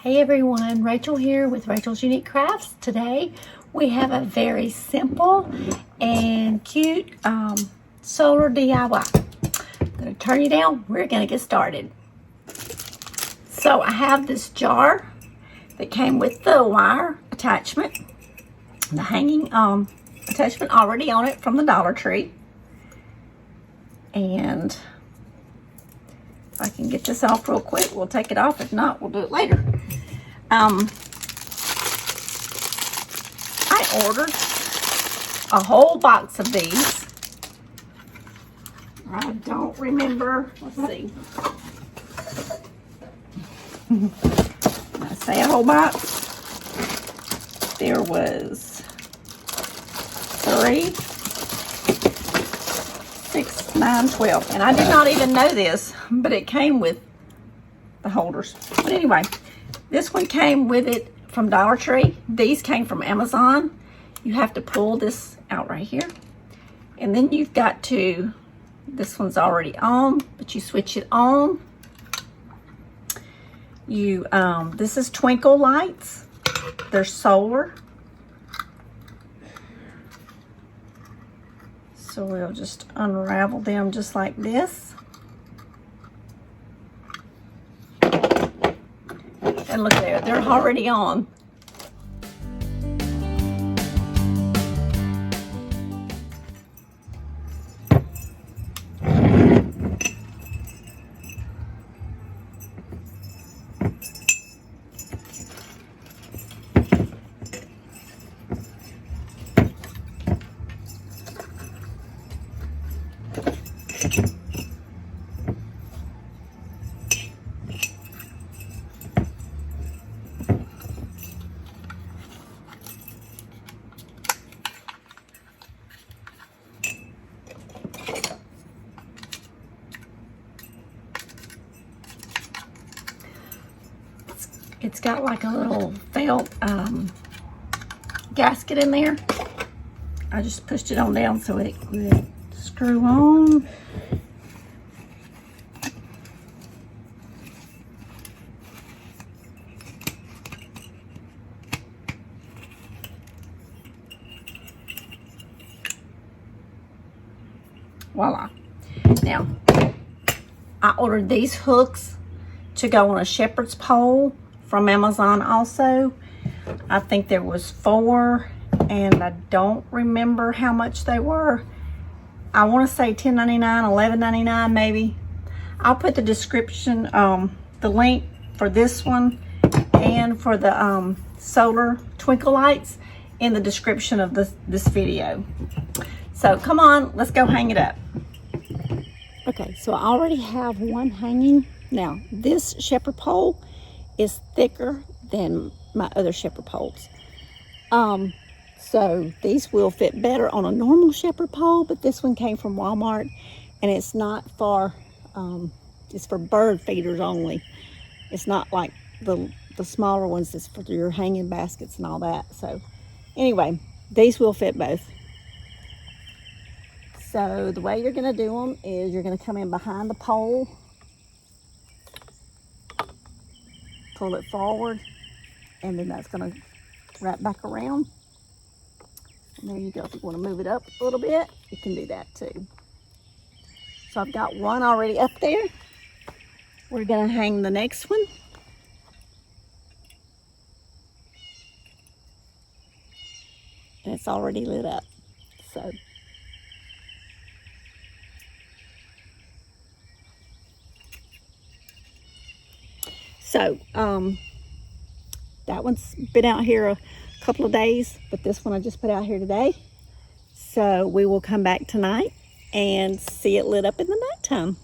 Hey everyone, Rachel here with Rachel's Unique Crafts. Today we have a very simple and cute solar DIY. I'm going to turn you down. We're going to get started. So I have this jar that came with the wire attachment, the hanging attachment already on it from the Dollar Tree. And if I can get this off real quick, we'll take it off. If not, we'll do it later. I ordered a whole box of these. I don't remember. Let's see. I say a whole box. There was 3, 6, 9, 12. And I did not even know this, but it came with the holders. But anyway, this one came with it from Dollar Tree. These came from Amazon. You have to pull this out right here. And then you've got to, this one's already on, but you switch it on. You, this is twinkle lights. They're solar. So we'll just unravel them just like this. And look there, they're already on. It's got like a little felt gasket in there. I just pushed it on down so it would screw on. Voila. Now, I ordered these hooks to go on a shepherd's pole from Amazon also. I think there was 4, and I don't remember how much they were. I want to say $10.99, $11.99 maybe. I'll put the description, the link for this one and for the Solar Twinkle lights in the description of this video. So come on, let's go hang it up. Okay, so I already have one hanging. Now, this shepherd pole is thicker than my other shepherd poles. So these will fit better on a normal shepherd pole, but this one came from Walmart, and it's not for, it's for bird feeders only. It's not like the smaller ones that's for your hanging baskets and all that. So anyway, these will fit both. So the way you're gonna do them is you're gonna come in behind the pole, pull it forward, and then that's going to wrap back around. And there you go. If you want to move it up a little bit, you can do that too. So I've got one already up there. We're going to hang the next one. And it's already lit up. So, that one's been out here a couple of days, but this one I just put out here today. So we will come back tonight and see it lit up in the nighttime.